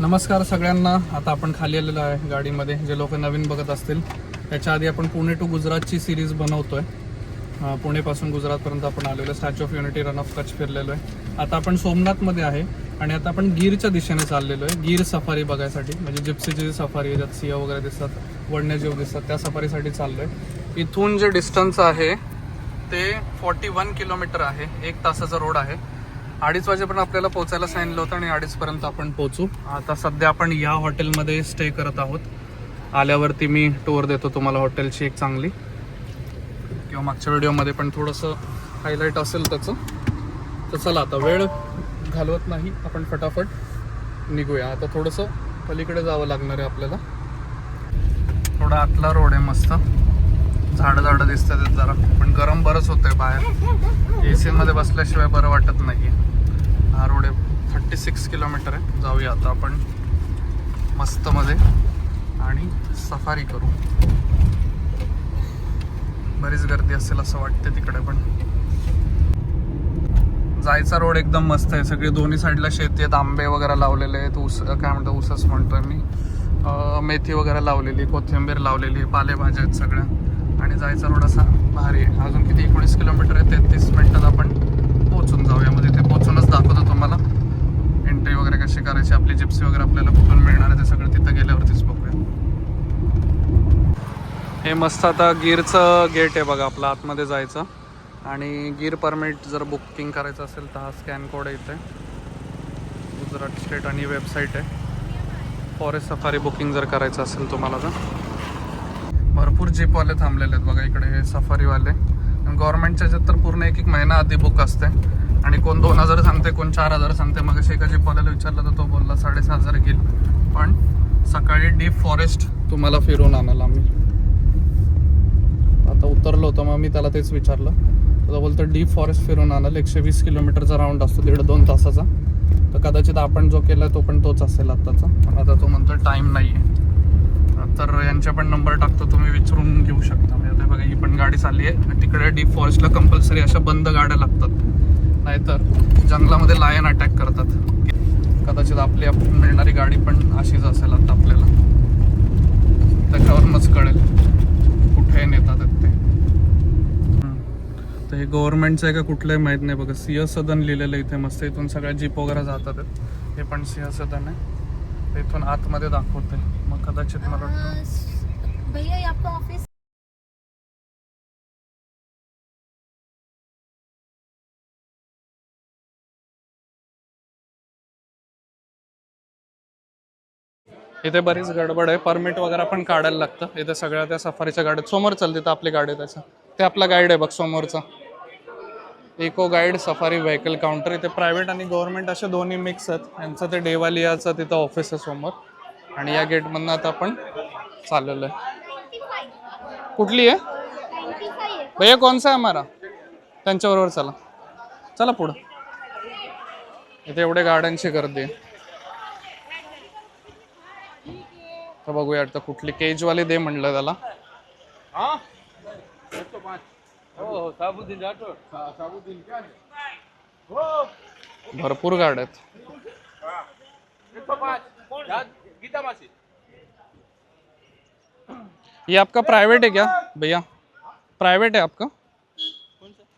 नमस्कार सगळ्यांना. आता आपण खाली आलेलो आहे गाडीमध्ये. जे लोक नवीन बघत असतील, त्याच्या आधी आपण पुणे टू गुजरातची सिरीज बनवतोय. पुणेपासून गुजरातपर्यंत आपण आलेलो आहे. Statue of unity, run of Kutch फिरलेलो आहे. आता आपण सोमनाथमध्ये आहे आणि आता आपण गिरच्या दिशेने चाललेलो आहे. गिर सफारी बघायसाठी, म्हणजे जिप्सीची जी सफारी आहे, ज्यात सिंह वगैरे दिसतात, वन्यजीव दिसतात, त्या सफारीसाठी चाललो आहे. इथून जे डिस्टन्स आहे ते 41 किलोमीटर आहे. 1 तासाचा रोड आहे. 2:30 वाजेपर्यंत आपल्याला पोहोचायला सांगितलं होतं आणि 2:30पर्यंत आपण पोहोचू. आता सध्या आपण या हॉटेलमध्ये स्टे करत आहोत. आल्यावरती मी टूर देतो तुम्हाला हॉटेलची एक चांगली, किंवा मागच्या व्हिडिओमध्ये पण थोडंसं हायलाईट असेल त्याचं. तर चला, आता वेळ घालवत नाही, आपण फटाफट निघूया. आता थोडंसं पलीकडे जावं लागणार आहे आपल्याला. थोडा आतला रोड आहे, मस्त झाडं दिसतात जरा, पण गरम बरंच होतंय बाहेर. AC मध्ये बसल्याशिवाय बरं वाटत नाही. हा रोड आहे, 36 किलोमीटर आहे. जाऊया आता आपण मस्त मध्ये आणि सफारी करू. बरीच गर्दी असेल असं वाटते तिकडे, पण जायचा रोड एकदम मस्त आहे. सगळी दोन्ही साईडला शेती आहेत, आंबे वगैरे लावलेले आहेत, ऊस काय म्हणतात, ऊसच म्हणतोय मी. मेथी वगैरे लावलेली, कोथिंबीर लावलेली, पालेभाज्या आहेत सगळ्या. आणि जायचा रोड असा भारी आहे. अजून किती 19 किलोमीटर आहे. 33 मिनिटात आपण पोहोचून जाऊया. मध्ये ते पोहोचूनच दाखवतो तुम्हाला एंट्री वगैरे कशी करायची, आपली जिप्सी वगैरे आपल्याला कुठून मिळणार आहे ते सगळं तिथं गेल्यावरतीच बघूया. हे मस्त आता गिरचं गेट आहे बघा, आपलं आतमध्ये जायचं. आणि गिर परमिट जर बुकिंग करायचं असेल तर हा स्कॅन कोड आहे इथे. गुजरात स्टेट आणि वेबसाईट आहे. फॉरेस्ट सफारी बुकिंग जर करायचं असेल तुम्हाला तर भरपूर जीपवाले थांबलेले आहेत बघा इकडे, हे सफारीवाले. गव्हर्नमेंटच्या ह्याच्यात तर पूर्ण एक महिना आधी बुक असते. आणि कोण 2,000 सांगते, कोण 4,000 सांगते. मग एका जीपवाल्याला विचारलं तर तो बोलला 6,500 घेईल. पण सकाळी डीप फॉरेस्ट तुम्हाला फिरवून आणाल आम्ही. आता उतरलो होतो, मग मी त्याला तेच विचारलं. तो बोलतो डीप फॉरेस्ट फिरून आणाल. 120 किलोमीटरचा राऊंड असतो, 1.5-2 तासाचा. तर कदाचित आपण जो केला तो पण तोच असेल आत्ताचा. पण आता तो म्हणतो टाईम नाही आहे. तर यांचे पण नंबर टाकतो, तुम्ही विचारून घेऊ शकता. म्हणजे बघा, ही पण गाडी चालली आहे. तिकडे डीप फॉरेस्टला कंपल्सरी अशा बंद गाड्या लागतात, नाहीतर जंगलामध्ये लायन अटॅक करतात. कदाचित आपली मिळणारी गाडी पण अशीच असेल आता आपल्याला. त्याच्यावरूनच कळेल कुठे नेतात ते. तर हे गव्हर्नमेंटचं आहे का कुठलंही माहीत नाही बघा. सिंह सदन लिहिलेलं इथे मस्त. इथून सगळ्या जीप वगैरे जातात. हे पण सिंह सदन आहे. इथून आतमध्ये दाखवते, मग कदाचित मला वाटतं भैया आपका ऑफिस. इथे बरीच गडबड आहे. परमिट वगैरे पण काढायला लागतं. इथे सगळ्या त्या सफारीच्या गाड्या समोर चालते. तिथं आपली गाडी आहे त्याचं, ते आपला गाईड आहे बघ समोरचा. Eco guide safari vehicle counter. इथे प्रायव्हेट आणि गव्हर्नमेंट असे दोन्ही मिक्स आहेत. यांचं ते डेवालियाचं तिथं ऑफिस आहे समोर. आणि या गेटमधनं आता आपण चाललेलो आहे. कुठली आहे भैया, कोणसा आहे हमारा? त्यांच्याबरोबर चला, चला पुढं. इथे एवढे गाड्यांची गर्दी आहे. तर बघूया आता कुठली केजवाली दे म्हणलं त्याला. भरपूर गाड्या आहेत. ये आपका प्राइवेट है क्या भैया? प्राइवेट है आपका?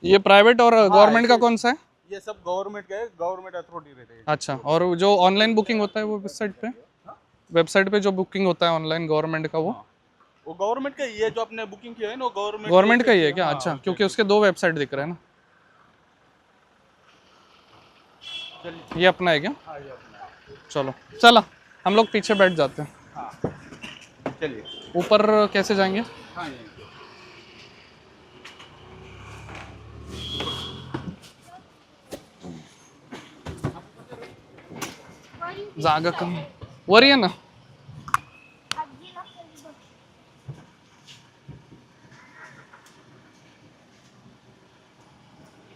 ये प्राइवेट और गवर्नमेंट का कौन सा है? ये सब गवर्नमेंट का है, गवर्नमेंट अथॉरिटी रहते हैं। अच्छा, और जो ऑनलाइन बुकिंग होता है वो वेबसाइट पे जो बुकिंग होता है ऑनलाइन गवर्नमेंट का, वो गवर्नमेंट का ही है। जो आपने बुकिंग किया है ना, वो गवर्नमेंट का ही है क्या? अच्छा, क्योंकि उसके 2 वेबसाइट दिख रहे हैं ना. ये अपना है क्या? चलो चला, हम लोग पीछे बैठ जाते हैं. चलिए ऊपर कैसे जाएंगे? जागा कम वर ये ना.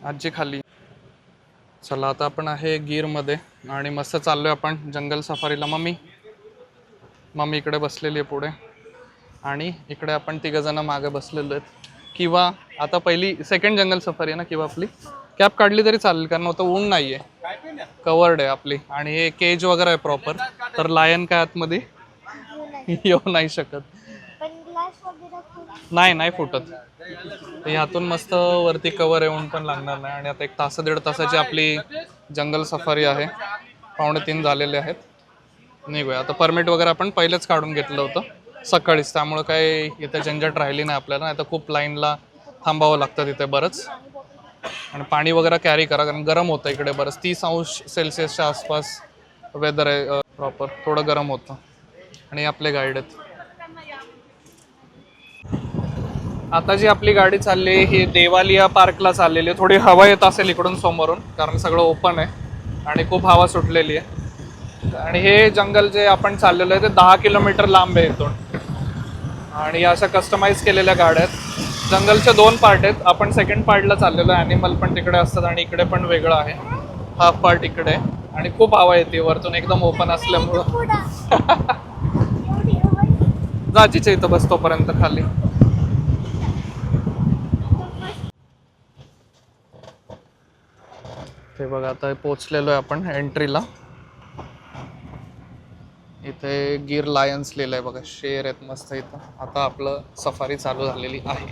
आजी खाली. चला, आता आपण आहे गिरमध्ये आणि मस्त चाललोय आपण जंगल सफारीला. मम्मी इकडे बसलेली आहे पुढे आणि इकडे आपण 3 जण मागे बसलेलो आहेत. किंवा आता पहिली सेकंड जंगल सफारी आहे ना, किंवा आपली कॅप काढली तरी चालेल, कारण आता ऊन नाही आहे. कवर्ड आहे आपली आणि हे केज वगैरे आहे प्रॉपर. तर लायन काय आतमध्ये येऊ नाही शकत. नाही फुटत. ह्यातून मस्त वरती कवर येऊन पण लागणार नाही. आणि आता 1 तास 1.5 तासाची आपली जंगल सफारी आहे. 2:45 झालेले आहेत. निघूया आता. परमिट वगैरे आपण पहिलेच काढून घेतलं होतं सकाळीच, त्यामुळे काही इथे झंझट राहिली नाही आपल्याला. नाही तर खूप लाईनला थांबावं लागतं तिथे बरंच. आणि पाणी वगैरे कॅरी करा कारण गरम होतं इकडे बरंच. 30°C आसपास वेदर आहे प्रॉपर. थोडं गरम होतं. आणि आपले गाईड आहेत. आता जी आपली गाडी चालली ही देवालिया पार्कला चाललेली आहे. थोडी हवा येत असेल इकडून समोरून कारण सगळं ओपन आहे आणि खूप हवा सुटलेली आहे. आणि हे जंगल जे आपण चाललेलो आहे ते 10 किलोमीटर लांब आहे इथून. आणि अशा कस्टमाइज केलेल्या गाड्या आहेत. जंगलचे 2 पार्ट आहेत. आपण सेकंड पार्टला चाललेलो आहे. ॲनिमल पण तिकडे असतात आणि इकडे पण वेगळं आहे. हाफ पार्ट इकडे आहे. आणि खूप हवा येते वरतून एकदम ओपन असल्यामुळं. जाजीच्या इथं बस तोपर्यंत खाली. ते बघा आता पोचलेलो आहे आपण एंट्रीला. इथे गिर लायन्स लिहिलंय बघा. शेर आहेत मस्त इथं. आता आपलं सफारी चालू झालेली आहे.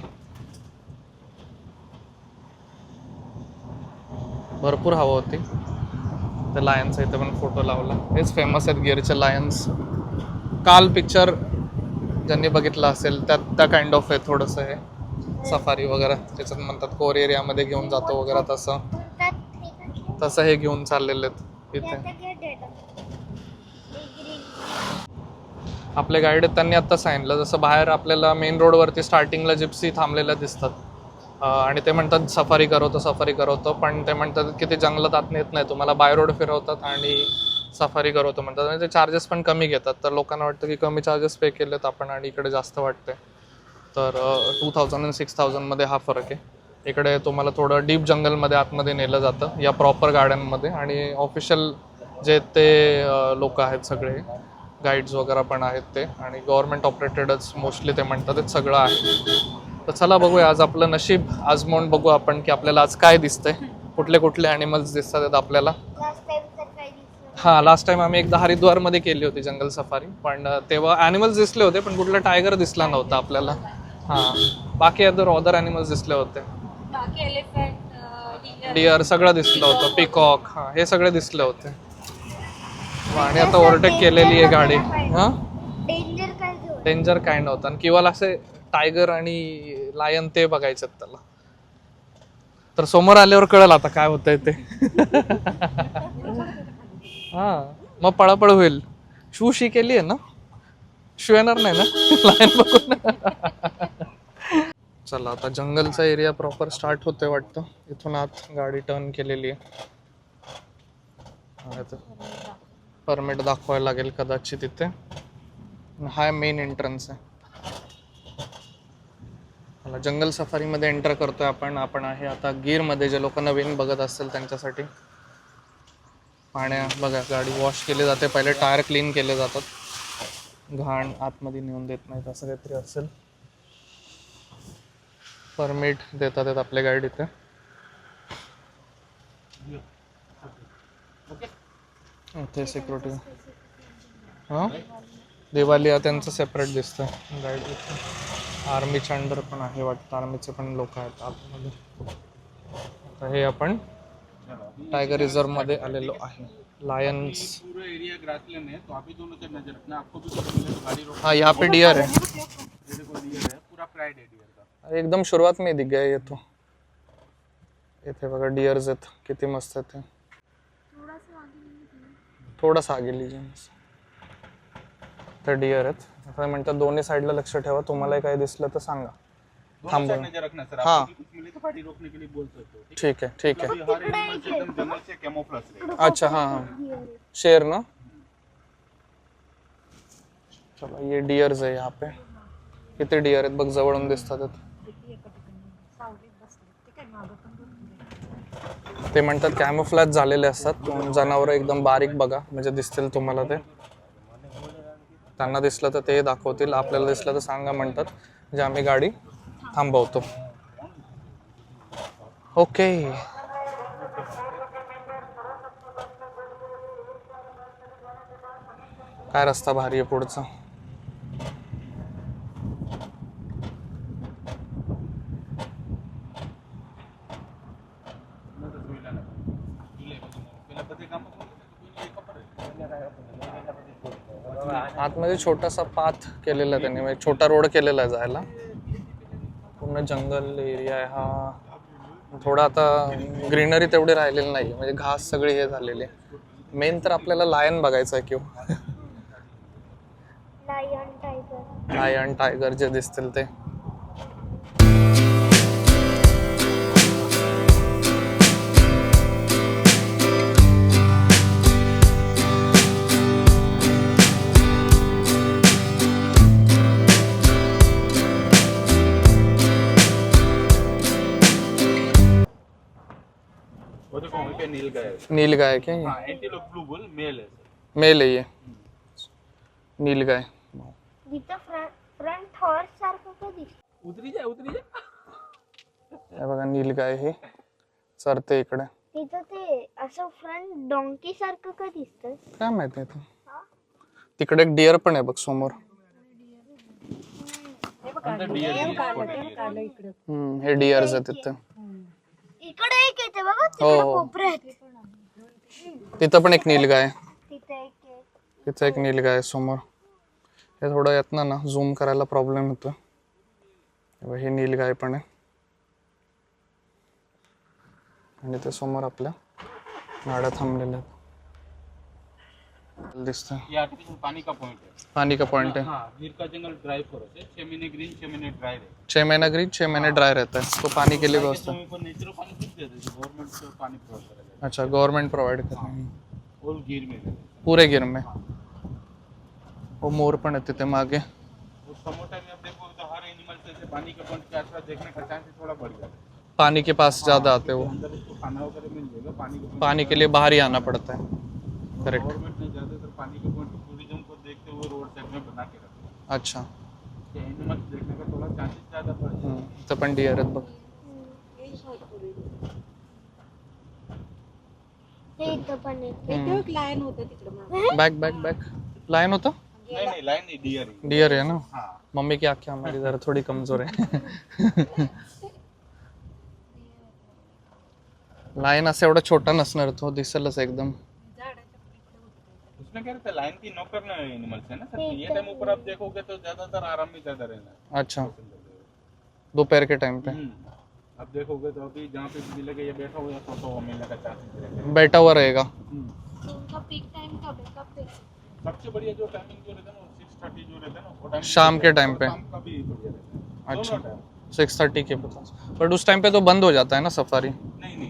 भरपूर हवा होती. त्या लायन्सचा इथे पण फोटो लावला. हेच फेमस आहेत गिरचे लायन्स. काल पिक्चर ज्यांनी बघितला असेल त्या काइंड ऑफ आहे थोडंसं हे सफारी वगैरे. त्याच्यात म्हणतात कोर एरियामध्ये घेऊन जातो वगैरे तसं हे घेऊन चाललेले आहेत इथे. आपले गाईड आहेत त्यांनी आत्ता सांगितलं जसं बाहेर आपल्याला मेन रोडवरती स्टार्टिंगला जिप्सी थांबलेल्या दिसतात. आणि ते म्हणतात सफारी करवतो पण ते म्हणतात की ते जंगलात आत नेत नाही, तुम्हाला बाय रोड फिरवतात आणि सफारी करवतो म्हणतात. आणि ते चार्जेस पण कमी घेतात. तर लोकांना वाटतं की कमी चार्जेस पे केलेत आपण आणि इकडे जास्त वाटते. तर 2000 आणि 6000 मध्ये हा फरक आहे. इकडे तुम्हाला थोडं डीप जंगलमध्ये आतमध्ये नेलं जातं या प्रॉपर गार्डनमध्ये. आणि ऑफिशियल जे ते लोक आहेत सगळे गाईड्स वगैरे पण आहेत ते. आणि गव्हर्नमेंट ऑपरेटेडच मोस्टली ते म्हणतात सगळं आहे. तर चला बघूया आज आपलं नशीब आजमावून बघू आपण की आपल्याला आज काय दिसतंय. कुठले ॲनिमल्स दिसतात आपल्याला. हां लास्ट टाइम आम्ही एकदा हरिद्वारमध्ये केली होती जंगल सफारी. पण तेव्हा ॲनिमल्स दिसले होते पण कुठला टायगर दिसला नव्हता आपल्याला. हां बाकी अदर ॲनिमल्स दिसले होते. डिअर सगळं दिसलं होतं. पिकॉक हां हे सगळे दिसले होते. आणि आता ओव्हरटेक केलेली आहे गाडी. हां डेंजर काय नव्हतं. किंवा असे टायगर आणि लायन ते बघायचं त्याला. तर समोर आल्यावर कळेल आता काय होतंय ते. हा मग पळापळ होईल. शू केली आहे ना. शू येणार नाही ना लायन बघून. चला आता जंगलचा एरिया प्रॉपर स्टार्ट होतोय वाटतं. इथून आत गाडी टर्न केलेली आहे. परमिट दाखवायला लागेल कदाचित तिथे. हा मेन एंट्रन्स आहे. मला जंगल सफारीमध्ये एंटर करतोय आपण आहे आता गिरमध्ये. जे लोक नवीन बघत असतील त्यांच्यासाठी. पाण्या बघा गाडी वॉश केली जाते पहिले. टायर क्लीन केले जातात. घाण आतमध्ये नेऊन देत नाहीत असं काहीतरी असेल. परमिट देतात आहेत आपले गाईड इथे. इथे सिक्युरिटी हां देवालिया त्यांचं सेपरेट दिसतं गाईड. आर्मीच्या अंडर पण आहे वाटतं. आर्मीचे पण लोक आहेत आतमध्ये. आता हे आपण टायगर रिझर्व मध्ये आलेलो आहे. लायन्स हाँ यहाँ पे डियर है. एकदम शुरुआत में दिख गया ये तो. इथे बघा डिअर्स आहेत किती मस्त आहेत. थोडासा आगे लीजिए. तर डिअर आहेत. आता म्हणतात दोन्ही साईडला लक्ष ठेवा. तुम्हाला काही दिसलं तर सांगा. थांबून हाँ ठीक है अच्छा हाँ हाँ शेर ना. चलो ये डिअर्स आहे यहाँ पे. किती डिअर आहेत बघ जवळून दिसतात. ते म्हणतात कॅमोफ्लॅज झालेले असतात जनावर एकदम बारीक बघा म्हणजे दिसतील तुम्हाला. ते त्यांना दिसलं तर ते दाखवतील. आपल्याला दिसलं तर सांगा म्हणतात. म्हणजे आम्ही गाडी थांबवतो. ओके काय रस्ता भारी आहे पुढचा. आतमध्ये छोटासा पाथ केलेला आहे त्यांनी, म्हणजे छोटा रोड केलेला आहे जायला. पूर्ण जंगल एरिया आहे हा. थोडा आता ग्रीनरी तेवढी राहिलेली नाही, म्हणजे घास सगळी हे झालेली. मेन तर आपल्याला लायन बघायचं आहे. लायन टायगर जे दिसतील ते. वो देखो वहीं पे नील गाय है. नीलगाय क्या ये? हाँ एंटीलोप ब्लू बुल मेल है. मेल आहे ये नीलगाय. फ्रंट हॉर्स सारखं का दिसतं? उतरी जा. हे बघा नीलगाय हे चरते इकडे. तिथं ते असं फ्रंट डोंकी सारखं का दिसतं? काय माहिती आहे. तिकडे एक डिअर पण आहे बघ समोर. हे डिअर्स आहे तिथे. इकडे एक येते बघा, हो, तिकडे हो. कोपऱ्यात. तिथं पण एक नीलगाय आहे. तिथे एक आहे. तिथं एक नीलगाय आहे समोर. हे थोडं यातनं ना झूम करायला प्रॉब्लेम होतो. हे नीलगाय पण आहे. आणि ते समोर आपल्या गाड्या थांबलेल्या आहेत दिसतं. ये आर्टिफिशियल पानी का पॉइंट है. पानी का पॉइंट है. हाँ गिर का जंगल ड्राई फॉरेस्ट है. 6 महीने ग्रीन 6 महीने ड्राई है. 6 महीना ग्रीन 6 महीने ड्राई रहता है, तो पानी के लिए व्यवस्था. को नेचुरल पानी खुद देते हैं, गवर्नमेंट से पानी प्रोवाइड करेगा. अच्छा, गवर्नमेंट प्रोवाइड कर रही है होल गिर में देते हैं. पूरे गिर में. वो मोर पण आहे तिथे मागे. वो समर टाइम में आप देखो तो हर एनिमल से पानी के पॉइंट के आसपास देखने का चांस थोड़ा बढ़ जाता है. पानी के पास ज्यादा आते वो. अंदर उसको खाना वगैरह मिल जाएगा. पानी के लिए बाहर ही आना पड़ता है. करेक्ट. गवर्नमेंट ने ज्यादातर पानी के पॉइंट टूरिज्म को देखते हुए रोड साइड में बना के रखा है. अच्छा. एनिमल्स देखने का थोड़ा चांसेस ज्यादा बढ़ जाता है. इथं पण डिअर आहेत बघ. हे इथं पण आहे. एक लायन होतं तिकडे. Back back back. लायन होतं. नहीं लाइन नहीं डियर है. डिअर आहे ना. हाँ मम्मी की आंखें हमारी जरा थोड़ी कमजोर है. लायन असं एवढा छोटा नसणार, तो दिसेलच एकदम. उसमें क्या रहता है, लाइन की नौकर एनिमल्स है ना सर. ये टाइम ऊपर आप देखोगे तो ज्यादातर आराम में ज्यादा रहना है. अच्छा, दोपहर के टाइम पे अब देखोगे तो अभी जहाँ पे मिलेगा ये बैठा हुआ सोता हुआ मिलने का चांसेस रहता बैठा हुआ रहेगा. तो उनका पीक टाइम कब है? कब पे? है. सबसे बढ़िया जो टाइमिंग जो रहता है ना 6:30 जो रहता है ना वो टाइम शाम के टाइम पे. शाम का भी बढ़िया रहता है. अच्छा, दोनों टाइम. 6:30 के पास. बट उस टाइम पे तो बंद हो जाता है ना सफारी. नहीं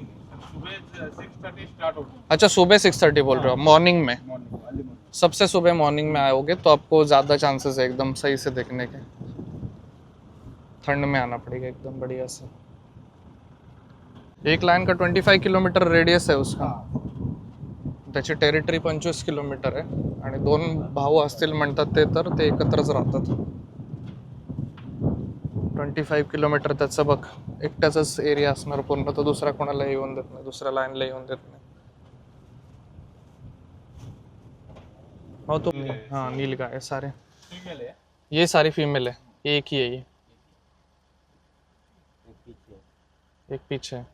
सुबह 6:30 स्टार्ट होता है. अच्छा, सुबह 6:30 बोल रहे हो, मॉर्निंग में. Morning early morning. सबसे सुबह मॉर्निंग में आओगे तो आपको ज़्यादा चांसेस है एकदम सही से देखने के. ठंड में आना पड़ेगा एकदम बढ़िया से. एक लाइन का 25 किलोमीटर रेडियस आहे उसका. त्याची टेरिटरी 25 किलोमीटर आहे. आणि 2 भाऊ असतील म्हणतात ते, तर ते एकत्रच राहतात. 25 किलोमीटर त्याचं बघ, एकट्याचाच एरिया असणार पूर्ण. तो दुसरा कोणाला येऊन देत नाही, दुसऱ्या लाईनला येऊन देत नाही. हो तो हाँ नीलगाय है सारे. फीमेल है. ये सारी फीमेल है. ये एक ही है. ये एक पीछे है.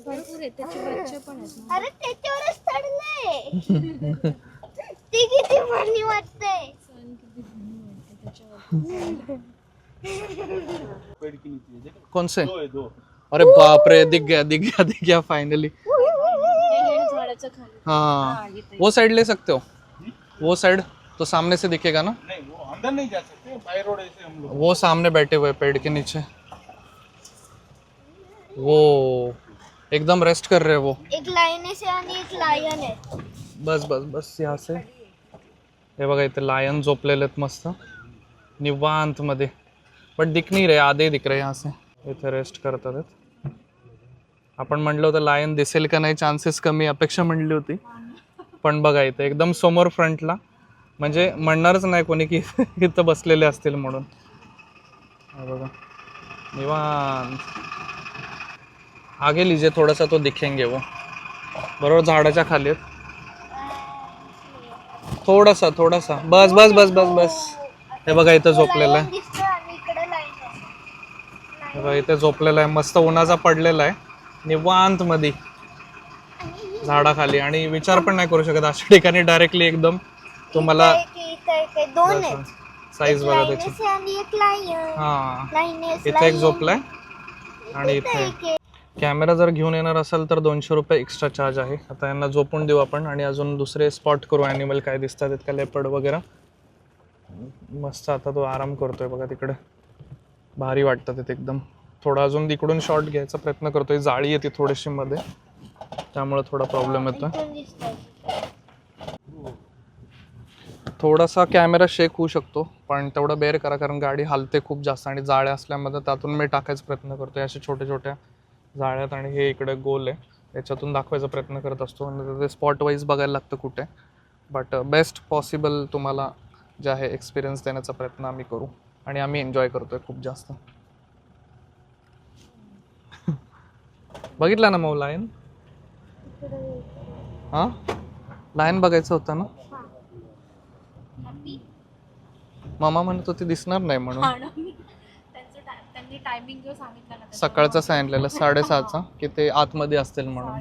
भरपूर आहे त्याचे बच्चे पण आहेत ना. अरे त्याच्यावरच चढलंय. ती किती भारी वाटते. पेड़ के नीचे देखो. कौन से? 2 है 2. अरे बाप रे, दिख गया फाइनली. झाडाच्या खाली. हाँ, वो साइड ले सकते हो. वो साइड तो सामने से दिखेगा ना. नहीं वो अंदर नहीं जा सकते. बाय रोड ऐसे हम लोग. वो सामने बैठे हुए पेड़ के नीचे, वो एकदम रेस्ट कर रहे हैं वो. एक लायन आहे आणि एक लायन आहे. बस बस बस यहाँ से. हे बघा इथे लायन झोपलेले आहेत मस्त निवांत मध्ये. बट दिख नहीं रहे, आधे दिख रहे यहाँ से. इथे रेस्ट करतात आहेत. आपण म्हणलं होतं लायन दिसेल का नाही, चान्सेस कमी, अपेक्षा म्हणली होती. पण बघा इथे एकदम समोर फ्रंटला, म्हणजे म्हणणारच नाही कोणी की इथं बसलेले असतील म्हणून. बघा निवांत. आगे लीजिए थोड़ा सा तो दिखेंगे वो. बरोबर झाडाच्या खाली आहेत. थोडासा थोडासा बस बस बस बस बस. हे बघा इथं झोपलेलं आहे. दिसतो आणि इकडे लाईन हे बघा इथे झोपलेला आहे, मस्त उन्हाचा पडलेला आहे निवांत मध्ये झाडाखाली. आणि विचार पण नाही करू शकत अशा ठिकाणी डायरेक्टली एकदम तुम्हाला दोन आहेत. साईज बघा त्याची. लाईनस आणि एक लाईन. हा लाईनस इथे एक झोपलाय आणि इथे. कॅमेरा जर घेऊन येणार असेल तर 200 रुपये एक्स्ट्रा चार्ज आहे. आता यांना झोपून देऊ आपण आणि अजून दुसरे स्पॉट करू ॲनिमल काय दिसतात इतका लेपर्ड वगैरे. मस्त आता तो आराम करतोय बघा तिकडे, भारी वाटतं तिथे एकदम. थोडा अजून तिकडून शॉट घ्यायचा प्रयत्न करतोय, जाळी येते थोडीशी मध्ये त्यामुळे थोडा प्रॉब्लेम येतोय. थोडासा कॅमेरा शेक होऊ शकतो पण तेवढं बेअर करा, कारण गाडी हलते खूप जास्त आणि जाळ्या असल्यामध्ये त्यातून मी टाकायचा प्रयत्न करतोय अशा छोट्या छोट्या जाळ्यात. आणि हे इकडे गोल आहे याच्यातून दाखवायचा प्रयत्न करत असतो आणि ते स्पॉट वाईज बघायला लागतं कुठे. बट बेस्ट पॉसिबल तुम्हाला जे आहे एक्सपिरियन्स देण्याचा प्रयत्न आम्ही करू आणि आम्ही एन्जॉय करतोय खूप जास्त. बघितला ना मग लायन? हां लायन बघायचं होतं ना. मामा म्हणत होती दिसणार नाही म्हणून. त्यांनी टायमिंग जो सांगितला ना सकाळचा सांगितलेलं 6:30चा की ते आतमध्ये असतील म्हणून.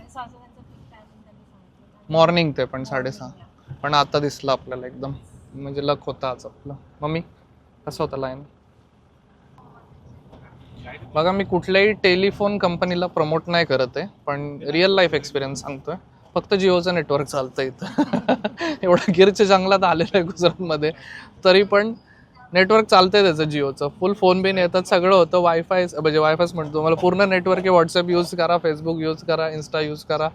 मॉर्निंग ते पण 6:30. पण आता दिसलं आपल्याला एकदम, म्हणजे लक होता आज आपलं. मम्मी कसं होतं लाईन? बघा मी कुठल्याही टेलिफोन कंपनीला प्रमोट नाही करत आहे, पण रिअल लाईफ एक्सपिरियन्स सांगतोय. फक्त जिओचं नेटवर्क चालतं इथं. एवढं गिरच्या जंगलात आलेलं आहे गुजरातमध्ये तरी पण नेटवर्क चालतंय त्याचं जिओचं. फुल फोन बिन येतात, सगळं होतं. वायफाय म्हणजे वायफायच म्हणतो मला, पूर्ण नेटवर्क आहे. व्हॉट्सअप यूज करा, फेसबुक यूज करा, इन्स्टा यूज करा,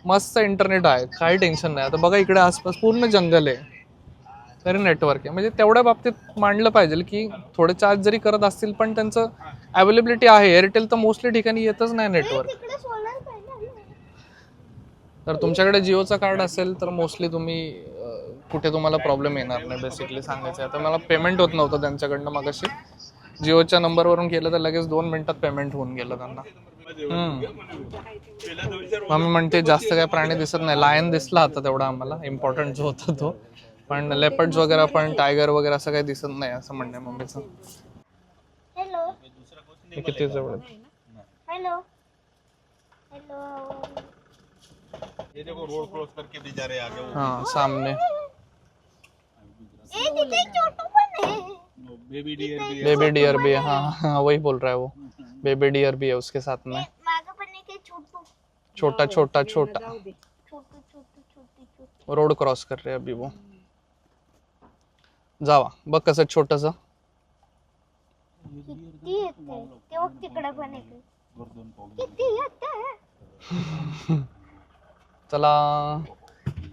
मस्त इंटरनेट आहे, काही टेन्शन नाही. आता बघा इकडे आसपास पूर्ण जंगल आहे तरी नेटवर्क आहे. म्हणजे तेवढ्या बाबतीत मांडलं पाहिजे की थोडे चार्ज जरी करत असतील पण त्यांचं अवेलेबिलिटी आहे. एअरटेल तर मोस्टली ठिकाणी येतच नाही नेटवर्क. तर तुमच्याकडे जिओचं कार्ड असेल तर मोस्टली तुम्ही कुठे तुम्हाला प्रॉब्लेम येणार नाही बेसिकली सांगायचं. आता मला पेमेंट होत नव्हतं त्यांच्याकडनं मगाशी. जिओच्या नंबरवरून केलं तर लगेच 2 मिनिटात पेमेंट होऊन गेलं त्यांना. मम्मी म्हणते जास्त काय प्राणी दिसत नाही. लायन दिसला आता तेवढा आम्हाला, इम्पॉर्टंट जो होता तो. पण लेपर्ड्स वगैरे पण टायगर वगैरे असं काही दिसत नाही असं म्हणणं आहे मम्मीचं. हॅलो किती जवळ? Hello hello. ये देखो रोड क्रॉस करके भी जा रहे हैं आगे वो. हाँ सामने ए तिथे छोटू पण आहे. बेबी डियर भी है. बेबी डियर भी है. हाँ हाँ वही बोल रहा है वो. बेबी डियर भी है उसके साथ में. मागं पण एक आहे छोटू. छोटा छोटा छोटा छोटू छोटू छोटी छोटी. रोड क्रॉस कर रहे हैं अभी वो. जावा बघ कसं छोटंसं. किती येते ते बघ तिकडे पण एक आहे. किती येते. चला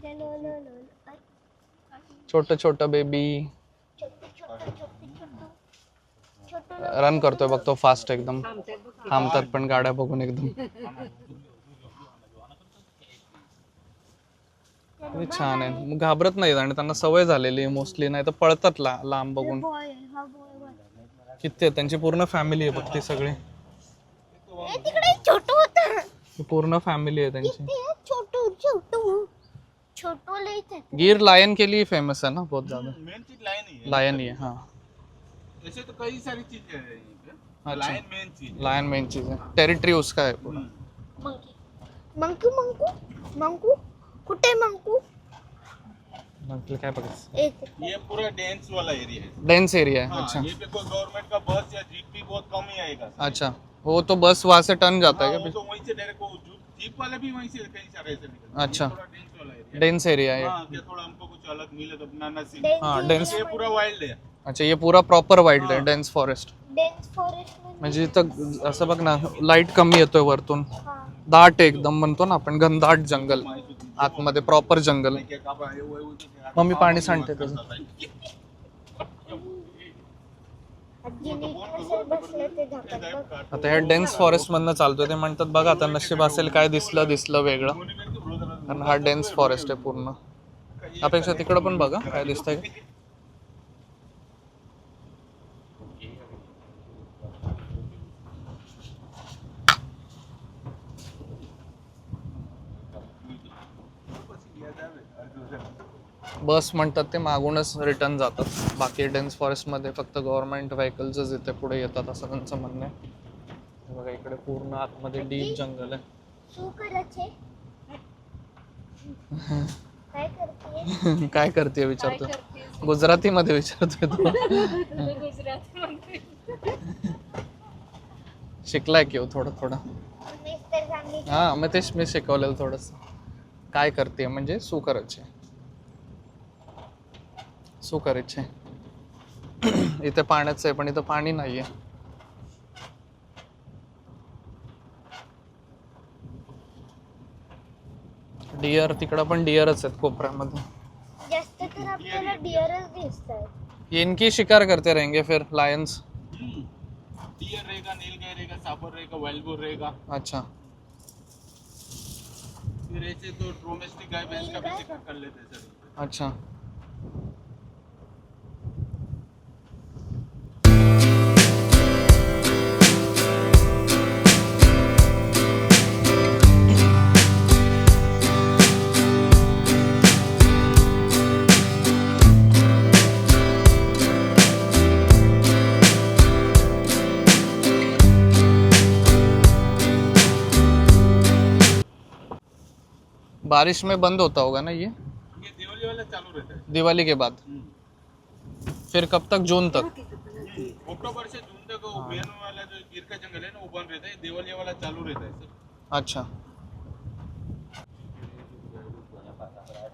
चलो लो लो. छोटं छोटं बेबी छोटू छोटू छोटू छोटू छोटू. रन करतोय बघ तो फास्ट एकदम. थांबतात पण गाड्या बघून एकदम. किती छान आहे. मग घाबरत नाहीत आणि त्यांना सवय झालेली आहे मोस्टली. नाही तर पळतात लांब बघून. बॉय हा बॉय. किती आहे त्यांची पूर्ण फॅमिली आहे बघ ती सगळी. ए तिकडे छोटू होता. पूर्ण फॅमिली आहे त्यांची. किती आहे छोटू छोटू छोटू लेते. गिर लायन के लिए फेमस है ना बहुत ज्यादा. मेन चीज लायन ही है. लायन ही है हाँ. ऐसे तो कई सारी चीजें हैं यहीं पे. अच्छा. लायन मेन चीज. लायन मेन चीज है. टेरिटरी उसका है पूरा. मंकी मंकू मंकू मंकू कुठे मंकू. मंकी काय बघायचं. एक ये पूरा डेंस वाला एरिया है. डेंस एरिया है. हाँ, अच्छा ये पे कोई गवर्नमेंट का बस या जीप भी बहुत कम ही आएगा. अच्छा वो तो बस वहाँ से टर्न जाता है हाँ, क्या? वो तो वहीं से डायरेक्ट वो जीप वाले भी वहीं से कहीं सारे ऐसे निकलते हैं. अच्छा. ये थोड़ा डेंस वाला एरिया. डेंस एरिया है. हाँ, कि थोड़ा हमको कुछ अलग मिले तो बनाना सीन. हाँ डेंस. ये पूरा वाइल्ड है. अच्छा ये पूरा प्रॉपर वाईल्ड आहे डेन्स फॉरेस्ट. डेन्स फॉरेस्ट म्हणजे इथं असं बघ ना लाईट कमी येतोय वरतून. हा. दाट आहे एकदम म्हणतो ना आपण घनदाट जंगल. आतमध्ये प्रॉपर जंगल. मम्मी पाणी सांडते त्याचं. आजी नीट नसेल बसले ते झाकत बघ. आता ह्या डेन्स फॉरेस्ट मधनं चालतोय. ते म्हणतात बघा आता नशीब असेल काय दिसलं वेगळं. कारण हा डेन्स फॉरेस्ट आहे पूर्ण. त्यापेक्षा तिकडं पण बघा काय दिसतंय. बस म्हणतात ते मागूनच रिटर्न जातात. बाकी डेन्स फॉरेस्टमध्ये फक्त गव्हर्नमेंट व्हेकल्सच इथे पुढे येतात असं त्यांचं म्हणणं आहे. हे बघा इकडे पूर्ण आतमध्ये डीप जंगल आहे. तू करायचे काय करते? काय करते काय विचारतो. करतेस? गुजरातीमध्ये विचारतोय तू. गुजराती म्हणते. शिकलाय की हो थोडं थोडं. मीच तर सांगितलं. हा मग तेच मी शिकवलेलं थोडस. काय करते म्हणजे सू करायचे. सू करायचे. इथे पाण्याचं आहे पण इथं पाणी नाहीये. डिअर तिकडं पण डिअरच आहेत कोपऱ्यामध्ये. जास्त तर आपल्याला डिअरच दिसतात. ये इनकी शिकार करते रहेंगे फिर लायंस. डियर रहेगा, नीलगाय रहेगा, साबर रहेगा, वाइल्ड बोर रहेगा. अच्छा फिर ऐसे तो डोमेस्टिक गाय भैंस का भी शिकार कर लेते हैं सर. अच्छा. बारिश में बंद होता होगा ना ये ये दिवाली वाला चालू रहता है. दिवाली के बाद. फिर कब तक? जून तक. अक्टूबर से जून तक वो बेन वाला जो गिर का जंगल है ना वो बंद रहता है. दिवाली वाला चालू रहता है सर. अच्छा.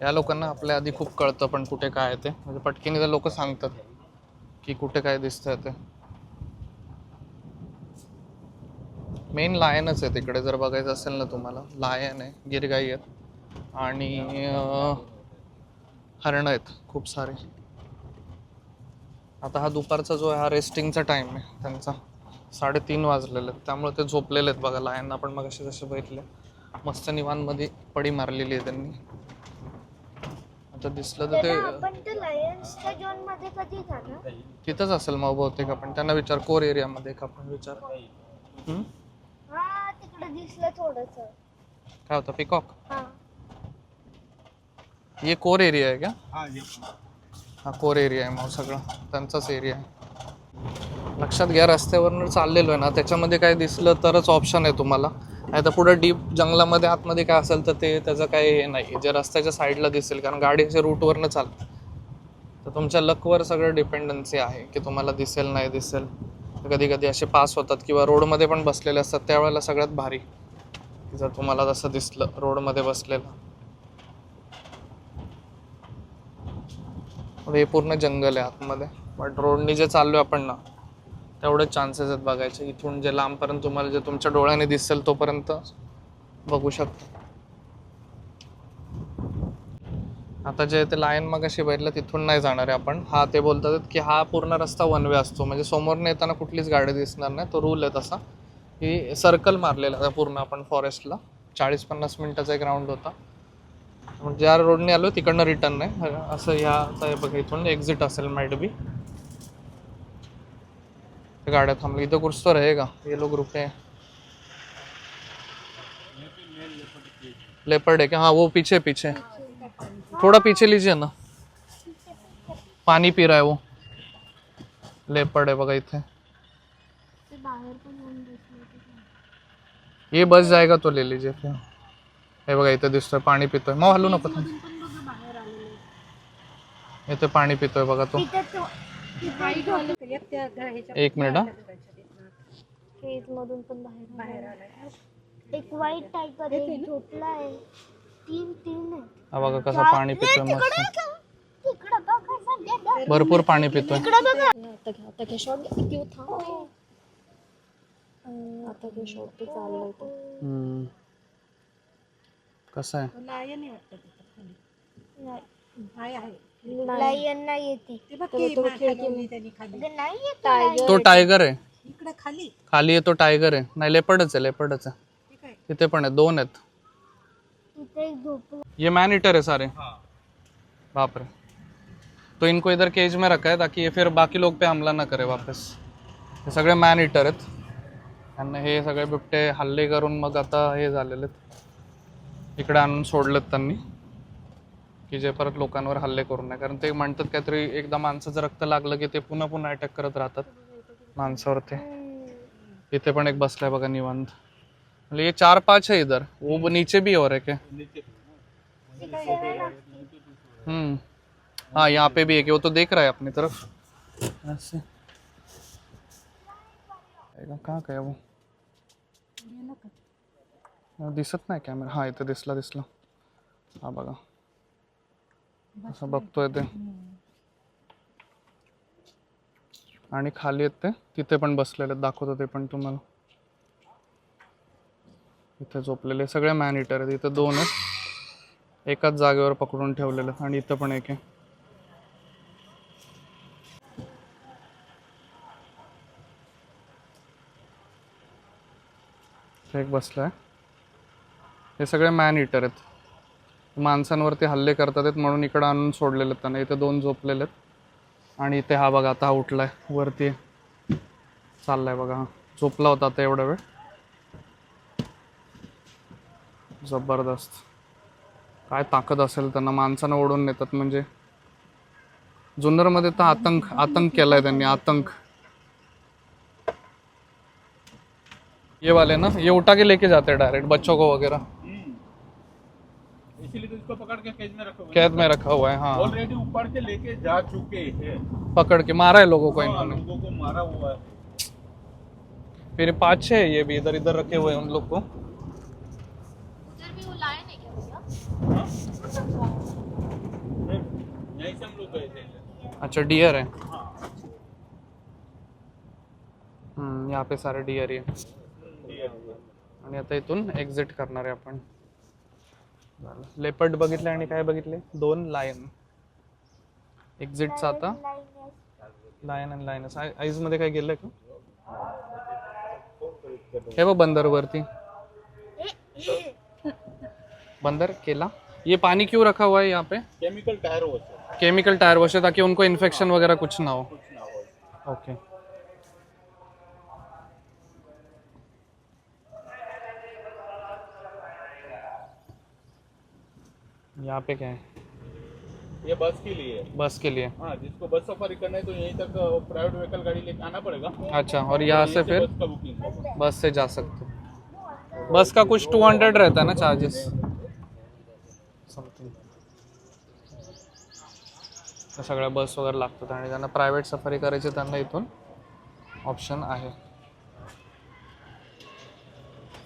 या लोकांना आपल्या आधी खूप कळतं पण कुठे काय आहे ते, म्हणजे पटकीने लोक सांगतात की कुठे काय दिसतंय ते. मेन लायनच आहे तिकडे जर बघायचं असेल ना तुम्हाला. लायन आहे, गिरगाई आहेत आणि हरणं आहेत खूप सारे. आता हा दुपारचा जो आहे हा रेस्टिंगचा टाइम आहे त्यांचा. 3:30 वाजलेले आहेत त्यामुळे ते झोपलेले आहेत बघा. लायनना पण मग असे जसे बघितले मस्त निवांमध्ये पडी मारलेली आहे त्यांनी. आता दिसलं तर त्याला ते आपण तर लायन्सच्या झोन मध्ये कधी जाणार? तिथंच असेल मग बहुतेक. आपण त्यांना विचार कोर एरियामध्ये का आपण विचार. हा तिकडे दिसलं थोडस. काय होतं पिकॉक. हा ये कोर एरिया आहे का? हाँ ये हा कोर एरिया आहे मग सगळं त्यांचाच एरिया आहे. लक्षात घ्या रस्त्यावरनं चाललेलो आहे ना त्याच्यामध्ये काय दिसलं तरच ऑप्शन आहे तुम्हाला. नाही तर पुढे डीप जंगलामध्ये आतमध्ये काय असेल तर ते त्याचं काही हे नाही. जे रस्त्याच्या साईडला दिसेल कारण गाडी असे रूटवरनं चालते तर तुमच्या लकवर सगळं डिपेंडन्सी आहे की तुम्हाला दिसेल नाही दिसेल. कधी कधी असे पास होतात किंवा रोडमध्ये पण बसलेले असतात त्यावेळेला सगळ्यात भारी की जर तुम्हाला तसं दिसलं रोडमध्ये बसलेलं. हे पूर्ण जंगल आहे आतमध्ये बट रोडनी जे चाललोय आपण ना तेवढे चान्सेस आहेत बघायचे. इथून जे लांबपर्यंत तुम्हाला जे तुमच्या डोळ्याने दिसेल तोपर्यंत बघू शकता. आता जे ते लायन मग अशी बघितलं तिथून नाही जाणार आहे आपण. हा ते बोलतात की हा पूर्ण रस्ता वन वे असतो म्हणजे समोरने येताना कुठलीच गाडी दिसणार नाही. तो रूल आहे तसा की सर्कल मारलेला आहे पूर्ण आपण फॉरेस्टला. 40-50 मिनिटाचा एक राऊंड होता. म्हणजे ज्या रोडने आलो तिकडनं रिटर्न नाही असं. ह्या बघा इथून एक्झिट असेल माइट बी. गाड्या थांबली इथं. कुछ तो रहेगा ये लोग रुके. लेपर्ड है क्या? हाँ वो पीछे पीछे थोड़ा पीछे लीजिए ना. पानी पी रहा है वो. लेपर्ड आहे बघा इथे. ये बस जाएगा तो ले लीजिए फिर. हे बघा इथे दिसतोय पाणी पितोय. मग हलू नको. इथे पाणी पितोय बघा तो. एक मिनिट हा. केज मधून पण बाहेर आलाय. एक व्हाईट टायगर एक झोपला आहे. तीन आहे. हा बघा कसं पाणी पितोय मस्त. तिकडे बघा सध्या. भरपूर पाणी पितोय. तिकडे बघा. आता घे शॉट किती थांब. आता घे शॉट ते चाललंय ते. कसं आहे लायन नाही येते. नाही येत. तो टायगर आहे. इकडे खाली खाली आहे तो टायगर आहे. नाही लेपर्डच आहे. लेपर्डच आहे. तिथे पण आहे. 2 आहेत. तिथे एक झोपला. ये मैन ईटर है सारे. बाप रे. तो इनको इधर केज में रखा है ताकि ये फिर बाकी लोग पे हमला ना करे वापस. हे सगळे मॅन ईटर आहेत. त्यांना हे सगळे बिबटे हल्ले करून मग आता हे झालेले आहेत. इकडे आणून सोडलेत त्यांनी. की जे परत लोकांवर हल्ले करू नये, कारण ते म्हणतात काहीतरी एकदा माणसाचं रक्त लागलं की ते पुन्हा पुन्हा अटॅक करत राहतात माणसावर. ते इथे पण एक बसलाय बघा निवांत. मतलब ये 4-5 है इधर, वो नीचे भी और है क्या? हाँ यहाँ पे भी है कि वो तो देख रहा है अपनी तरफ ऐसे. कहाँ काय वो दिसत नाही कॅमेरा. हा इथे दिसला. हा बघा असं बघतोय ते. आणि खाली आहेत ते, तिथे पण बसलेले दाखवतो ते पण तुम्हाला. इथे झोपलेले सगळे मॅन ईटर आहेत. इथे 2 आहेत, एकाच जागेवर पकडून ठेवलेले. आणि इथं पण एक आहे. एक बसलाय. हे सगळे मॅन ईटर आहेत, माणसांवरती हल्ले करतात आहेत म्हणून इकडं आणून सोडलेले आहेत त्यांना. इथे 2 झोपलेले आहेत. आणि इथे हा बघा आता हा उठलाय वरती चाललाय बघा. हा झोपला होता आता एवढा वेळ. जबरदस्त काय ताकद असेल त्यांना. माणसानं ओढून नेतात. म्हणजे जुन्नरमध्ये तर आतंक केलाय त्यांनी. आतंक. ये वाले ना ये उठा के लेके जाते हैं डायरेक्ट बच्चों को वगैरह. इसीलिए तो इसको पकड़ के कैद में रखा हुआ है. हाँ ऑलरेडी ऊपर के लेके जा चुके हैं. पकड़ के मारा है लोगों को इन्होंने. लोगों को मारा हुआ है. फिर 5-6 है ये भी इधर रखे हुए हैं उन लोग को. उधर भी वो लायन है क्या भैया? हाँ? यहीं से हम लोग गए थे. अच्छा डियर है. हाँ. यहाँ पे सारे डियर ही आहे. आणि आता इथून एक्झिट करणार आहे आपण. लेपर्ड बघितले आणि काय बघितले 2 लायन. एक्झिटचा आता लायन आणि लायनस. आईज मध्ये काय गेलंय का? हे बघ बंदर वरती. बंदर केला. ये पानी क्यों रखा हुआ है यहाँ पे? केमिकल टायर वॉश है. केमिकल टायर वॉश है ताकि उनको इन्फेक्शन वगैरह कुछ ना हो. ओके. यहाँ पे क्या है? ये बस के लिए है. बस के लिए. हाँ, जिसको बस सफारी करना है तो यहीं तक प्राइवेट व्हीकल गाड़ी लेके आना पड़ेगा. अच्छा. और यहाँ से फिर बस का बुकिंग होगा. बस से जा सकते. बस का कुछ 200 रहता है ना चार्जेस समथिंग. सगळ्या बस वगैरे लागतात आणि ज्यांना प्रायव्हेट सफारी करायची त्यांना इथून ऑप्शन आहे.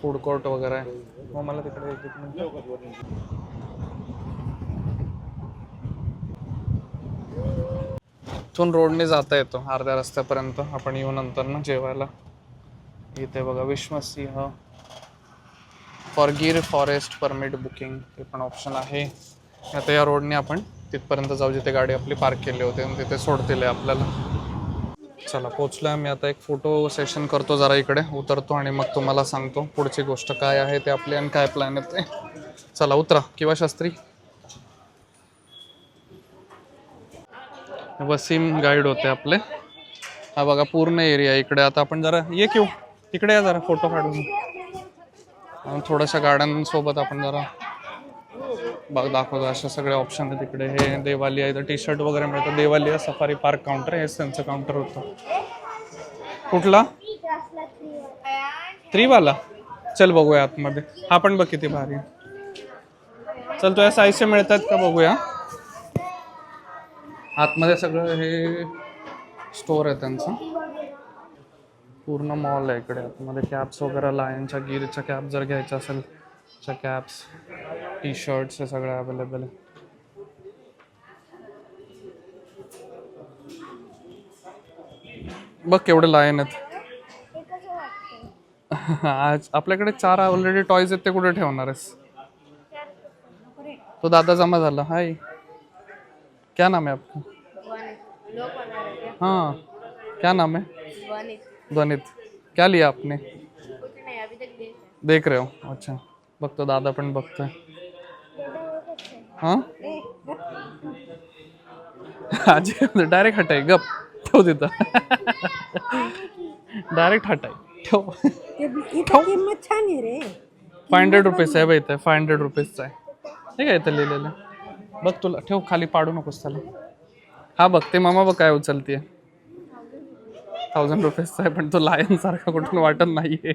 फूड कोर्ट वगैरे आहे. मग मला तिकडे इथून रोडने जाता येतो अर्ध्या रस्त्यापर्यंत. आपण येऊ नंतर ना जेवायला. इथे बघा विश्वसिंह for Gir forest permit booking हे पण ऑप्शन आहे. आता या रोडने आपण तिथपर्यंत जाऊ जिथे गाडी आपली पार्क केली होती आणि तिथे सोडतील आपल्याला. चला पोचलोय मी आता. एक फोटो सेशन करतो जरा, इकडे उतरतो आणि मग तुम्हाला सांगतो पुढची गोष्ट काय आहे ते आपली आणि काय प्लॅन आहे ते. चला उतरा किंवा शास्त्री. वसीम गाईड होते आपले. हा बघा पूर्ण एरिया इकडे. आता आपण जरा ये क्यों तिकडे या जरा फोटो काढून. थोड्याशा गाड्यांसोबत आपण जरा दाखवतो. अशा सगळे ऑप्शन आहेत तिकडे. हे देवालिया इथं टी शर्ट वगैरे मिळतं. देवालिया सफारी पार्क काउंटर हेच त्यांचं काउंटर होतं. कुठला 3 वाला? चल बघूया आतमध्ये. हा पण बघ किती भारी. चल तुझ्या साईजचे मिळतात का बघूया. आतमध्ये सगळं हे स्टोर आहे त्यांचं. पूर्ण मॉल आहे इकडे आतमध्ये. कॅप्स वगैरे लायनच्या गिरच्या कॅप जर घ्यायच्या असेल च्या कॅप्स टी शर्ट्स हे सगळं अवेलेबल आहे. बघ केवढे लाईन आहेत. आज आपल्याकडे 4 ऑलरेडी टॉयज आहेत. ते कुठे ठेवणार आहेस? तो दादा जमा झाला. हाय क्या नाम है आपका? हाँ क्या नाम है? ध्वनित. क्या लिया आपने? देख रहे हो. अच्छा बघतो दादा पण बघतोय. हां आजी डायरेक्ट हटाय गप ठेव तिथं. डायरेक्ट हटाय ठेव. किंमत छान आहे रे. 500 रुपीज आहे बाई. इथे 500 रुपीजचा आहे. ठीक आहे इथं लिहिलेलं. बघ तुला ठेव खाली, पाडू नकोस त्याला. हा बघ ते मामा बघ काय उचलतीये. 1000 रुपीजचा आहे पण तो लायन सारखा कुठून वाटत नाहीये.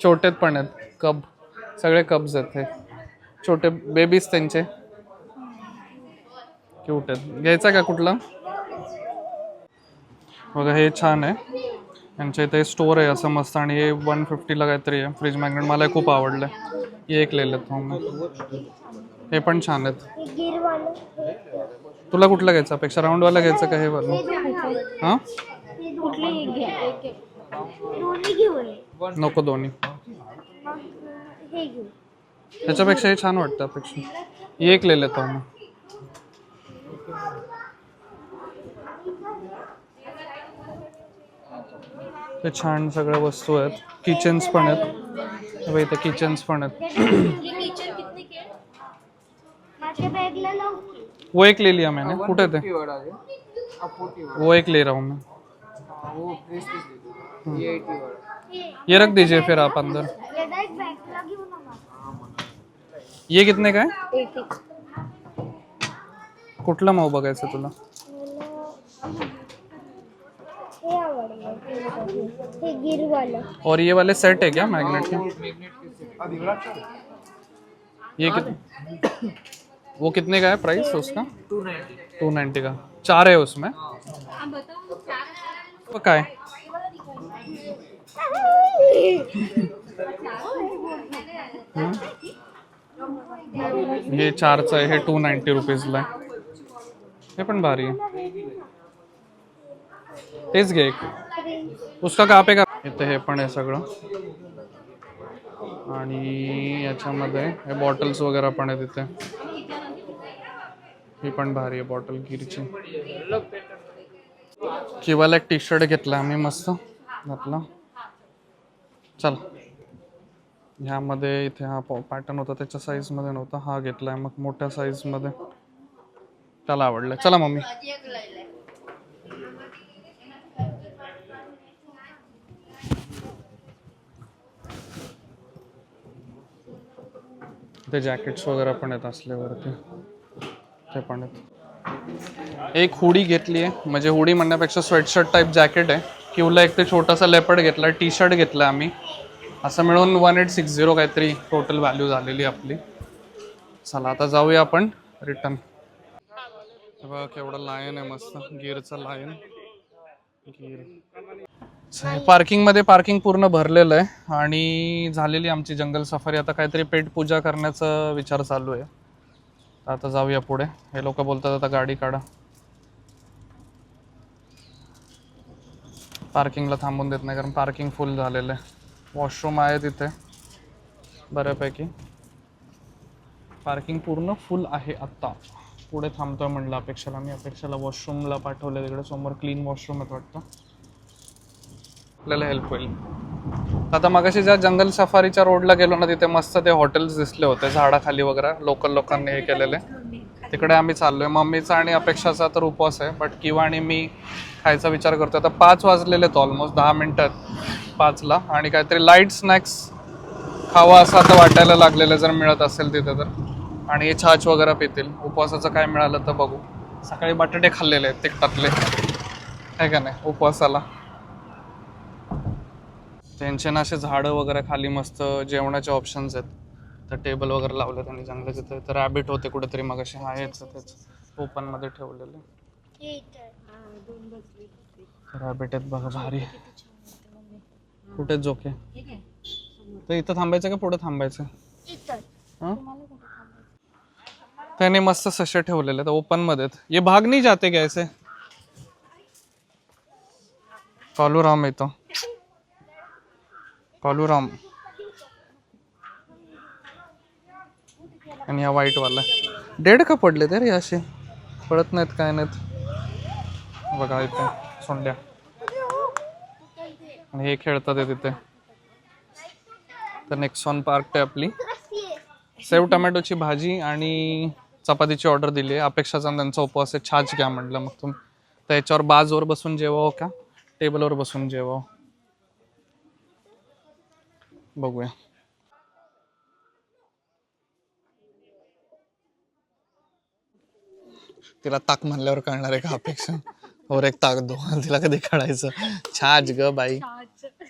छोटेत पण आहेत कब, सगळे कब्स आहेत हे छोटे बेबीज त्यांचे. क्यूट आहेत. घ्यायचा का कुठला? बघा हे छान आहे. यांच्या इथे स्टोर आहे असं मस्त आणि हे 150ला काहीतरी आहे. फ्रीज मॅग्नेट मला खूप आवडलं. हे एक लिहिलं हे पण छान आहेत. हे गिरवालं तुला कुठला घ्यायचा अपेक्षा? राऊंडवाला घ्यायचं का हे वाला? हां कुठली दोन्ही घेऊ हे. नको दोन्ही. मग हे घेऊ. त्याच्यापेक्षा हे छान वाटतं अपेक्षा. हे एक लिहिलं तो मग. ते छान सगळ्या वस्तू आहेत. किचन्स पण आहेत. इथे किचन्स पण आहेत. माझ्या बॅगला लावू की? वो एक ले लिया मैंने. कुठे थे? वो एक ले रहा हूँ मैं. ये रख दीजिए फिर आप अंदर. या डायरेक्ट बॅगला घेऊ ना मग. ये कितने का है? कुठला मऊ बघायचं तुला? हे आवडलं. हे गिरवालं. और ये वाले सेट है क्या मैग्नेट के? ये वो कितने का है प्राइस उसका? 290 का. 4 है उसमें. वो काय? हे 4चं आहे. हे 290 रुपीजला आहे. हे पण भारी आहे. तेच घे एक. उसका कहाँ पे का? इथे हे पण आहे सगळं. आणि याच्यामध्ये हे बॉटल्स वगैरे पण आहे तिथे. ही पण भारी आहे बॉटल गिरची. किवाला एक टी शर्ट घेतला आम्ही मस्त घातला. चल ह्यामध्ये इथे हा पॅटर्न होता त्याच्या साईजमध्ये नव्हता. हा घेतलाय मग मोठ्या साईजमध्ये. त्याला आवडलं. चला मम्मी. ते जॅकेट्स वगैरे पण आहेत असल्यावरती. ते पण आहेत. एक हुडी घेतली आहे. म्हणजे हुडी म्हणण्यापेक्षा स्वेटशर्ट टाईप जॅकेट आहे. किवला एक ते छोटासा लेपर्ड घेतला. टी शर्ट घेतला आम्ही. असं मिळून 1860 काहीतरी टोटल व्हॅल्यू झालेली आपली. चला आता जाऊया आपण रिटर्न. बघा केवढा लायन आहे मस्त. गिरचा लायन. पार्किंग मध्ये पार्किंग पूर्ण भरलेलं आहे आणि झालेली आमची जंगल सफारी. आता काहीतरी पेट पूजा करण्याचा विचार चालू आहे. आता जाऊया पुढे. हे लोक बोलतात आता गाडी काढा. पार्किंगला थांबून देत नाही कारण पार्किंग फुल झालेलं आहे. वॉशरूम आहे तिथे बऱ्यापैकी. पार्किंग पूर्ण फुल आहे. आत्ता पुढे थांबतोय म्हणलं अपेक्षाला. मी अपेक्षाला वॉशरूमला पाठवलं. तिकडे समोर क्लीन वॉशरूम आहेत वाटतं. आपल्याला हेल्प होईल. आता मगाशी ज्या जंगल सफारीच्या रोडला गेलो ना तिथे मस्त ते हॉटेल्स दिसले होते झाडाखाली वगैरे. लोकल लोकांनी हे केलेले. तिकडे आम्ही चाललोय. मम्मीचा आणि अपेक्षाचा तर उपवास आहे बट किंवा आणि मी खायचा विचार करतोय. आता 5 वाजलेले आहेत ऑलमोस्ट. 10 मिनिटात 5ला. आणि काहीतरी लाईट स्नॅक्स खावा असं आता वाटायला लागलेलं जर मिळत असेल तिथे तर. आणि हे छाछ वगैरे पितील. उपवासाचं काय मिळालं तर बघू. सकाळी बटाटे खाल्लेले आहेत तिखटातले आहे का नाही उपवासाला. त्यांचे ना असे झाडं वगैरे खाली मस्त जेवणाचे ऑप्शन्स आहेत. तर टेबल वगैरे लावले त्यांनी चांगलं. तिथे तर रॅबिट होते कुठेतरी मग असे आहेच तेच ओपन मध्ये ठेवलेले. रॅबिट आहेत बघा भारी. कुठे झोके? तर इथं थांबायचं का पुढे थांबायचं? त्याने मस्त सशे ठेवलेले ओपन मध्ये. ये भाग नाही जाते क्या ऐसे? कालूराम येतो. कालूराम. आणि हा व्हाईट वाला 1.5 का पडले तर हे असे पडत नाहीत काय नाहीत बघा. इथे सोंड्या आणि हे खेळतात आहे तिथे. तर नेक्सॉन पार्क आहे आपली. सेव टमॅटोची भाजी आणि चपातीची ऑर्डर दिली आहे. अपेक्षाचा त्यांचा उपवास आहे. छाछ घ्या म्हटलं. मग तुम्ही तर याच्यावर बाजवर बसून जेवावं का टेबलवर बसून जेवावं बघूया. तिला ताक म्हणल्यावर कळणार आहे का अपेक्षा. और एक ताक दो. तिला कधी कळायचं. छाछ ग बाई.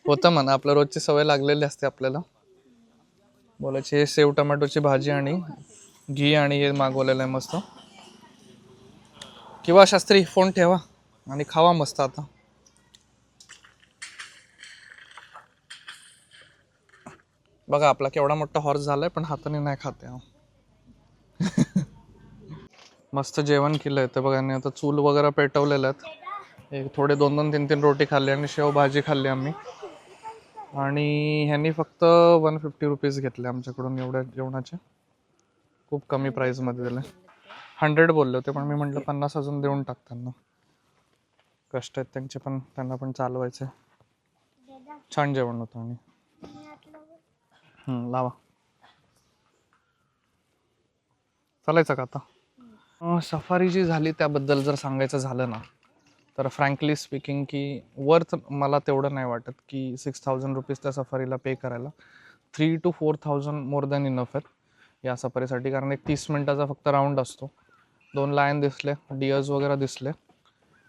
होतं म्हणा, आपल्या रोजची सवय लागलेली असते आपल्याला बोलायची. हे सेव टोमॅटोची भाजी आणि घी आणि हे मागवलेलं आहे मस्त. किंवा शास्त्री फोन ठेवा आणि खावा मस्त. आता बघा आपला केवढा मोठा हॉर्स झालाय, पण हाताने नाही खाते. मस्त जेवण केलंय ते बघा. आणि आता चूल वगैरे पेटवलेलं आहेत. एक थोडे 2-2, 3-3 रोटी खाल्ली आणि शेव भाजी खाल्ली आम्ही. आणि ह्यांनी फक्त 150 रुपीज घेतले आमच्याकडून एवढ्या जेवणाचे. खूप कमी प्राईसमध्ये दिले. 100 बोलले होते, पण मी म्हटलं 50 अजून देऊन टाक त्यांना. कष्ट आहेत त्यांचे पण, त्यांना पण चालवायचे. छान जेवण होतं. आणि लावा चालायचं का आता. सफारी जी झाली त्याबद्दल जर सांगायचं झालं ना, तर फ्रँकली स्पीकिंग की वर्थ मला तेवढं नाही वाटत की 6000 रुपीज त्या सफारीला पे करायला. 3,000 to 4,000 मोर दॅन इनफ आहेत या सफारीसाठी. कारण एक 30 मिनिटाचा फक्त राऊंड असतो. 2 लायन दिसले, डिअर्स वगैरे दिसले.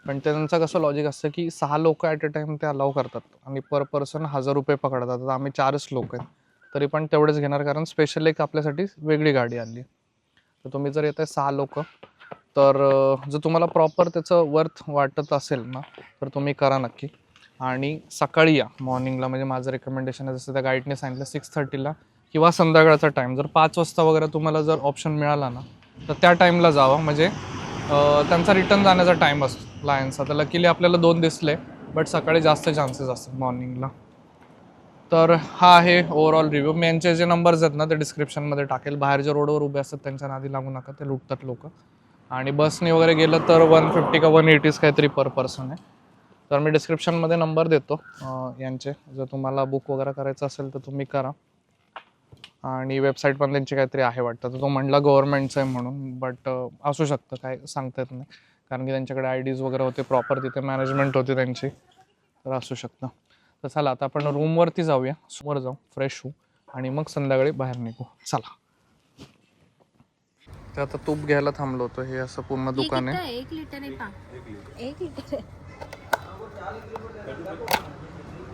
पण त्यांचं कसं लॉजिक असतं की 6 लोक ॲट अ टाइम ते अलाव करतात आणि पर पर्सन 1000 रुपये पकडतात. आता आम्ही 4च लोक आहेत, तरी पण तेवढेच घेणार, कारण स्पेशल एक आपल्यासाठी वेगळी गाडी आली. तर तुम्ही जर येताय 6 लोक, तर जर तुम्हाला प्रॉपर त्याचं वर्थ वाटत असेल ना, तर तुम्ही करा नक्की. आणि सकाळी या मॉर्निंगला. म्हणजे माझं रेकमेंडेशन आहे, जसं त्या गाईडने सांगितलं 6:30ला किंवा संध्याकाळचा टाईम. जर 5 वाजता वगैरे तुम्हाला जर ऑप्शन मिळाला ना, तर त्या टाईमला जावं. म्हणजे त्यांचा रिटर्न जाण्याचा टाईम असतो लायन्सचा. तर लकीली आपल्याला 2 दिसले, बट सकाळी जास्त चान्सेस असतात मॉर्निंगला. तर हा आहे ओव्हरऑल रिव्ह्यू. मी यांचे जे नंबर्स आहेत ना ते डिस्क्रिप्शनमध्ये टाकेल. बाहेर जे रोडवर उभे असतात त्यांच्या नादी लागू नका, ते लुटतात लोक. आणि बसने वगैरे गेलं तर 150 का 180 काहीतरी पर पर्सन आहे. तर मी डिस्क्रिप्शनमध्ये नंबर देतो यांचे. जर तुम्हाला बुक वगैरे करायचं असेल तर तुम्ही करा. आणि वेबसाईट पण त्यांची काहीतरी आहे वाटतं. तर तो म्हटला गव्हर्नमेंटचं आहे म्हणून, बट असू शकतं, काय सांगता येत नाही. कारण की त्यांच्याकडे IDs वगैरे होते प्रॉपर, तिथे मॅनेजमेंट होती त्यांची, तर असू शकतं. तर चला आता आपण रूमवरती जाऊया. समोर जाऊ, फ्रेश होऊ आणि मग संध्याकाळी बाहेर निघू. चला. ते आता तूप घ्यायला थांबलो होतो. हे असं पूर्ण दुकान आहे. 1 लिटर आहे पा. 1 लिटर आहे.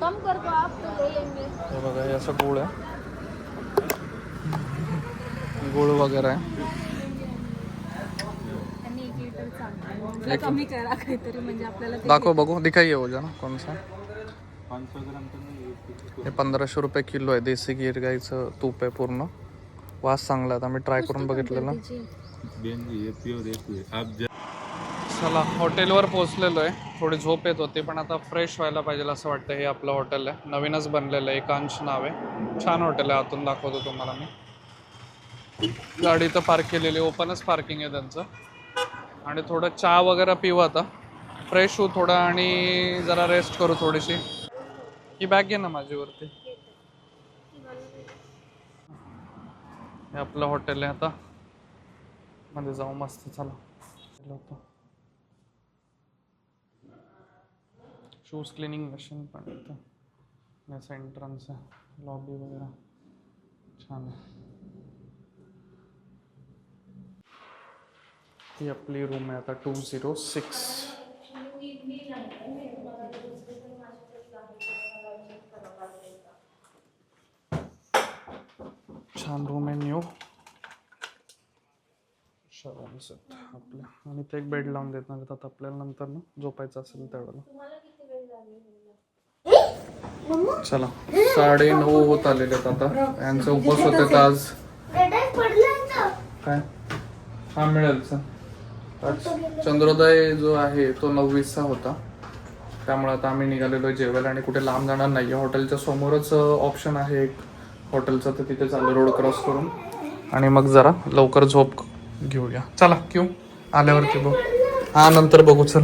कम कर दो आप तो ले लेंगे. हे बघा, हे असं गुळ आहे, गुळ वगैरे आहे. त्यांनी 1 लिटर सांगितलं. कमी करा काहीतरी, म्हणजे आपल्याला ते दाखव बघू, दिखाइए हो जाना कौन सा. 500 ग्राम तर नाही. हे 1500 रुपये किलो आहे. देसी गिर गाईचं तूप आहे पूर्ण. वास चांगला आहे. आम्ही ट्राय करून बघितलेलं. चला हॉटेलवर पोहोचलेलो आहे. थोडी झोप येत होती, पण आता फ्रेश व्हायला पाहिजे असं वाटतं. हे आपलं हॉटेल आहे, नवीनच बनलेलं आहे. एकांश नाव आहे. छान हॉटेल आहे. आतून दाखवतो तुम्हाला मी. गाडी तर पार्क केलेली, ओपनच पार्किंग आहे त्यांचं. आणि थोडं चहा वगैरे पिऊ आता, फ्रेश होऊ थोडं आणि जरा रेस्ट करू थोडीशी. ही बॅग घे ना माझीवरती. हे आपलं हॉटेल आहे. आता मध्ये जाऊ मस्त. चला. शूज क्लिनिंग मशीन पण इथं. याचं एंट्रन्स आहे, लॉबी वगैरे छान आहे. ही आपली रूम आहे आता 206. छान रूम आहे, न्यू शॉवर्स आहेत आपल्या. आणि ते एक बेड लावून देत नाही आपल्याला नंतर ना झोपायचं असेल त्यावेळेला. चला 9:30 होत आलेले आहेत आता. यांचा उपवास होते आज. काय हा मिळेल सर. आज चंद्रोदय जो आहे तो 9:20चा होता, त्यामुळे आता आम्ही निघालेलो जेवायला. आणि कुठे लांब जाणार नाही. हॉटेलच्या समोरच ऑप्शन आहे एक हॉटेलचं, तर तिथे चालू रोड क्रॉस करून आणि मग जरा लवकर झोप घेऊया. चला क्यू आल्यावरती बघू. हा नंतर बघू. चल.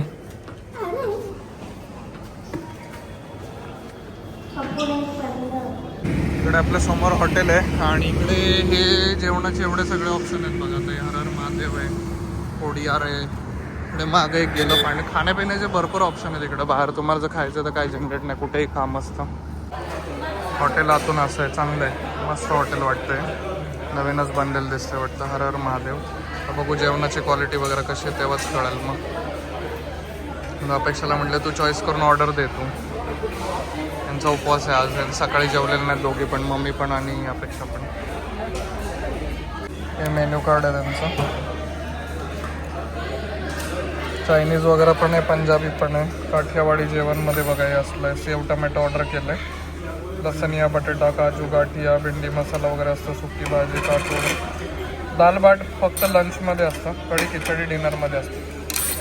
इकडे आपल्या समोर हॉटेल आहे आणि इकडे हे जेवणाचे एवढे सगळे ऑप्शन आहेत बघा. ते हर हर महादेव आहे, कोडियार आहे. इकडे मागे एक गेलं पाणी. खाण्यापिण्याचे भरपूर ऑप्शन आहेत इकडे. बाहेर तुम्हाला जर खायचं तर काही झंझट नाही, कुठेही खा मस्त. हॉटेल आतून असं आहे, चांगलं आहे, मस्त हॉटेल वाटतंय. नवीनच बनलेलं दिसतंय वाटतं. हर हर महादेव. बघू जेवणाची क्वालिटी वगैरे कशी आहे तेव्हाच कळेल मग. अपेक्षाला म्हटलं तू चॉईस करून ऑर्डर दे तू. यांचा उपवास आहे आज. सकाळी जेवलेले नाहीत दोघी पण, मम्मी पण आणि अपेक्षा पण. हे मेन्यू कार्ड आहे त्यांचं. चायनीज वगैरे पण आहे, पंजाबी पण आहे. काठियावाडी जेवणमध्ये बघा हे असलं आहे. सेव टमॅटो ऑर्डर केलं आहे. लसणिया बटाटा, काजू, गाठिया, भेंडी मसाला वगैरे असतं. सुकी भाजी, काटून. दाल बाट फक्त लंचमध्ये असतं. कढी खिचडी डिनरमध्ये असते.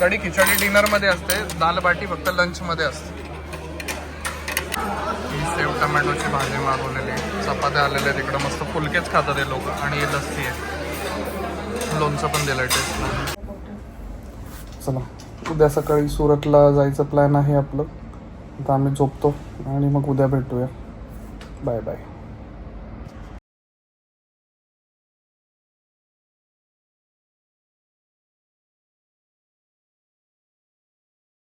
कढी खिचडी डिनरमध्ये असते, दाल बाटी फक्त लंचमध्ये असते. ही सेव टमॅटोची भाजी मागवलेली, चपात्या आलेल्या आहेत इकडं. मस्त फुलकेच खातात हे लोक. आणि ही लस्सी आहे, लोणचं पण दिलं आहे टेस्ट. चला उद्या सकाळी सुरतला जायचं प्लॅन आहे आपलं. आता आम्ही झोपतो आणि मग उद्या भेटूया. Bye bye.